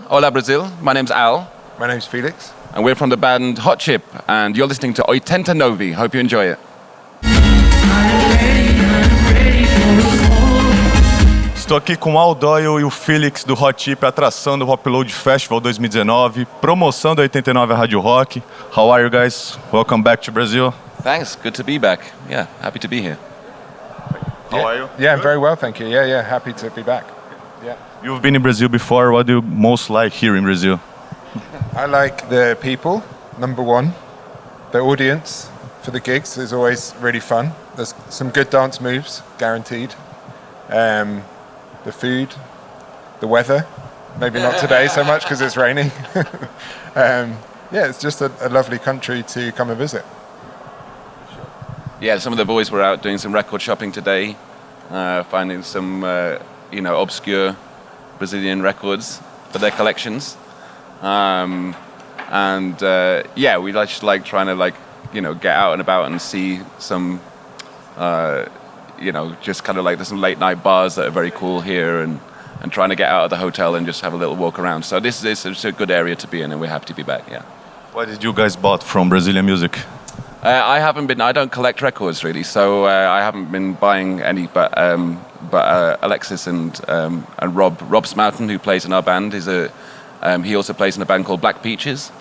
Hola Brazil, my name's Al. My name's Felix. And we're from the band Hot Chip, and you're listening to Oitenta Novi. Hope you enjoy it. Estou aqui com o Al Doyle e o Felix do Hot Chip, atração do Popload Festival 2019, promoção da 89 Rádio Rock. How are you guys? Welcome back to Brazil. Thanks, good to be back. Yeah, happy to be here. How are you? Yeah, very well, thank you. Yeah, happy to be back. Yeah. You've been in Brazil before. What do you most like here in Brazil? I like the people, number one. The audience for the gigs is always really fun. There's some good dance moves, guaranteed. The food, the weather, maybe not today so much because it's raining. Yeah, it's just a lovely country to come and visit. Yeah, some of the boys were out doing some record shopping today, finding some, obscure Brazilian records for their collections. We just like trying to get out and about and see some, just kind of like there's some late night bars that are very cool here and trying to get out of the hotel and just have a little walk around. So this is a good area to be in and we're happy to be back, yeah. What did you guys bought from Brazilian music? I don't collect records really, so I haven't been buying any, but Alexis and Rob Smoughton, who plays in our band, he also plays in a band called Black Peaches,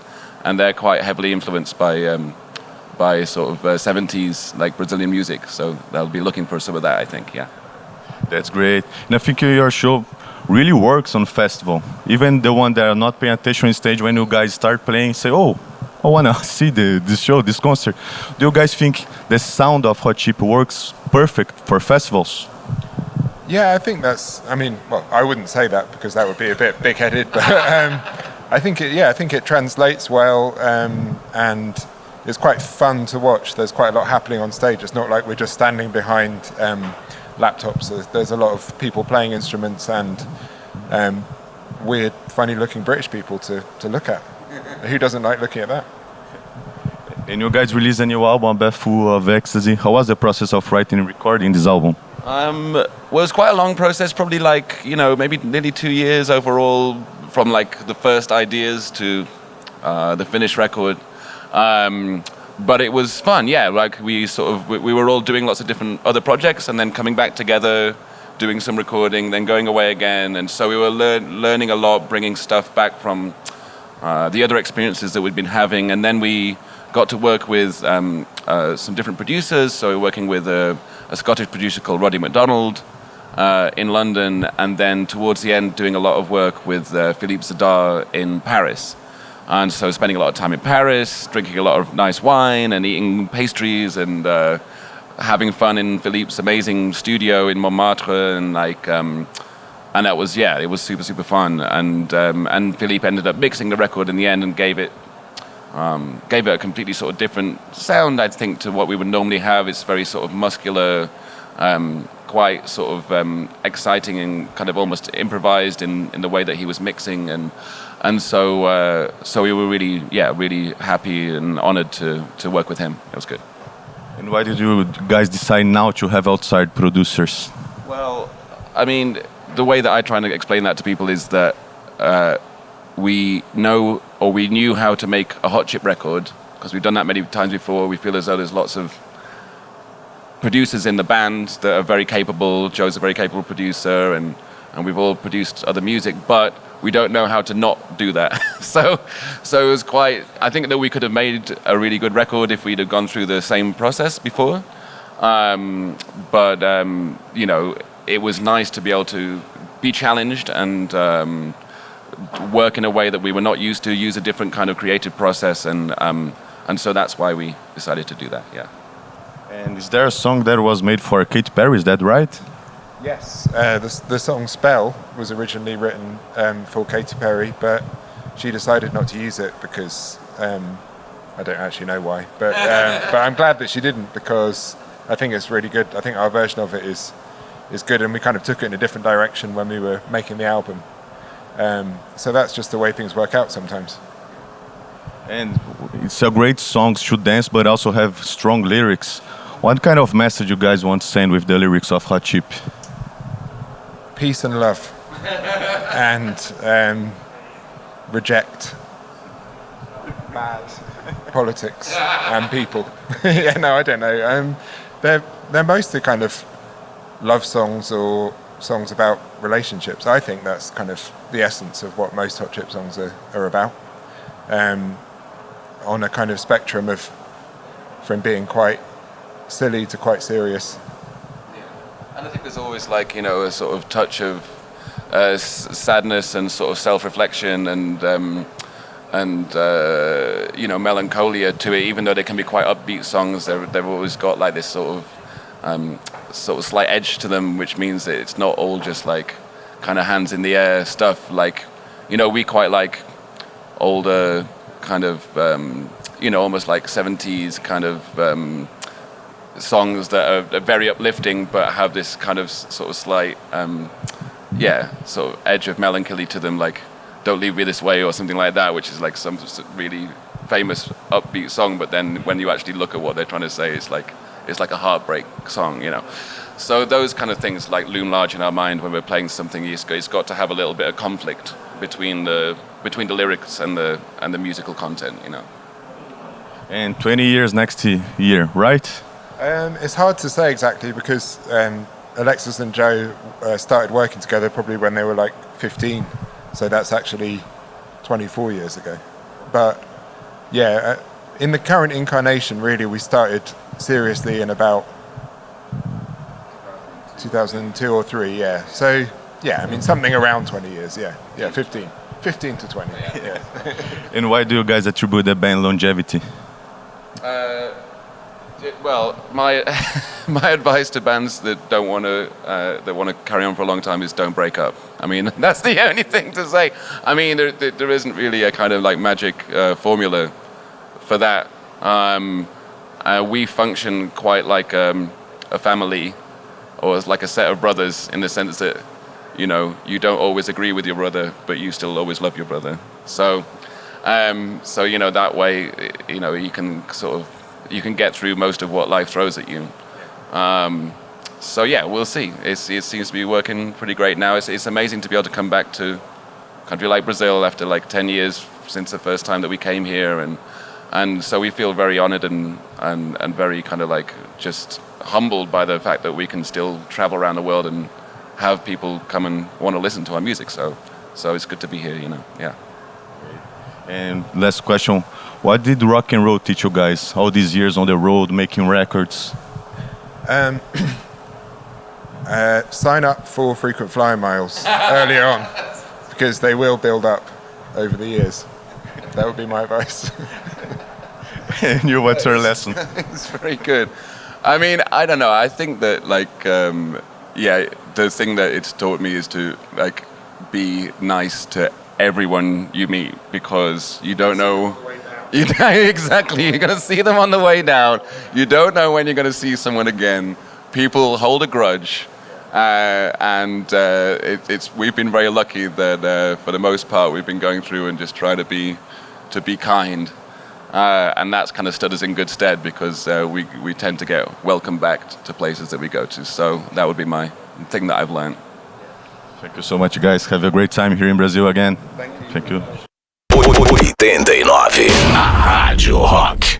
and they're quite heavily influenced by sort of 70s like Brazilian music, so they'll be looking for some of that, I think, yeah. That's great. And I think your show really works on festival. Even the one that are not paying attention on stage, when you guys start playing, say, oh, I want to see this show, this concert. Do you guys think the sound of Hot Chip works perfect for festivals? Yeah, I think I wouldn't say that because that would be a bit big-headed, but I think it translates well, and it's quite fun to watch. There's quite a lot happening on stage. It's not like we're just standing behind laptops. There's a lot of people playing instruments and weird, funny-looking British people to look at. Who doesn't like looking at that? And you guys released a new album, A Bed Full of Ecstasy. How was the process of writing and recording this album? Well, it was quite a long process, probably maybe nearly 2 years overall, from the first ideas to the finished record. But it was fun, yeah. We were all doing lots of different other projects and then coming back together, doing some recording, then going away again. And so we were learning a lot, bringing stuff back from the other experiences that we'd been having. And then we got to work with some different producers. So we were working with a Scottish producer called Roddy MacDonald in London. And then towards the end, doing a lot of work with Philippe Zadar in Paris. And so spending a lot of time in Paris, drinking a lot of nice wine and eating pastries and having fun in Philippe's amazing studio in Montmartre and that was, it was super, super fun. And Philippe ended up mixing the record in the end and gave it a completely sort of different sound, I think, to what we would normally have. It's very sort of muscular, quite sort of exciting and kind of almost improvised in the way that he was mixing. And so we were really happy and honored to work with him. It was good. And why did you guys decide now to have outside producers? Well, I mean, the way that I try to explain that to people is that we knew how to make a Hot Chip record because we've done that many times before. We feel as though there's lots of producers in the band that are very capable. Joe's a very capable producer, and we've all produced other music, but we don't know how to not do that. So it was I think that we could have made a really good record if we'd have gone through the same process before. It was nice to be able to be challenged and work in a way that we were not used to, use a different kind of creative process, and so that's why we decided to do that, yeah. And is there a song that was made for Katy Perry, is that right? Yes, the song Spell was originally written for Katy Perry, but she decided not to use it because I don't actually know why, but I'm glad that she didn't because I think it's really good. I think our version of it is good, and we kind of took it in a different direction when we were making the album. So that's just the way things work out sometimes. And it's a great song to dance, but also have strong lyrics. What kind of message you guys want to send with the lyrics of Hot Chip? Peace and love. And reject bad politics and people. Yeah, no, I don't know. They're mostly kind of love songs or songs about relationships. I think that's kind of the essence of what most Hot Chip songs are about. On a kind of spectrum of from being quite silly to quite serious. Yeah. And I think there's always like, a sort of touch of sadness and sort of self-reflection and melancholia to it, even though they can be quite upbeat songs. They've always got like this sort of slight edge to them, which means that it's not all just like kind of hands in the air stuff. Like, we quite like older kind of, almost like 70s kind of songs that are very uplifting, but have this kind of sort of slight, sort of edge of melancholy to them, like Don't Leave Me This Way or something like that, which is like some really famous upbeat song, but then when you actually look at what they're trying to say, it's like a heartbreak song, So those kind of things like loom large in our mind when we're playing something. It's got to have a little bit of conflict between the lyrics and the musical content, And 20 years next year, right? It's hard to say exactly because Alexis and Joe started working together probably when they were like 15, so that's actually 24 years ago. But yeah, in the current incarnation, really, we started seriously in about 2002 or 3, yeah. So yeah, I mean something around 20 years, yeah, 15 to 20. Yeah. And why do you guys attribute the band longevity? Well, my advice to bands that want to carry on for a long time is don't break up. I mean, that's the only thing to say. I mean, there isn't really a kind of like magic formula for that. We function quite like a family, or as like a set of brothers, in the sense that you don't always agree with your brother, but you still always love your brother. So that way, you can get through most of what life throws at you. So yeah, we'll see. It seems to be working pretty great now. It's amazing to be able to come back to a country like Brazil after like 10 years since the first time that we came here, and so we feel very honored and very kind of like just humbled by the fact that we can still travel around the world and have people come and want to listen to our music. So it's good to be here, yeah. And last question, what did rock and roll teach you guys all these years on the road making records? Sign up for frequent flyer miles early on, because they will build up over the years. That would be my advice. And you, what's your lesson? It's very good. I mean, I don't know. I think that the thing that it's taught me is to like be nice to everyone you meet, because you don't know. Exactly, you're going to see them on the way down. You don't know when you're going to see someone again. People hold a grudge, and we've been very lucky that for the most part we've been going through and just try to be kind, and that's kind of stood us in good stead, because we tend to get welcomed back to places that we go to. So that would be my thing that I've learned. Thank you so much, guys. Have a great time here in Brazil again. Thank you. Thank you. 89 na Rádio Rock.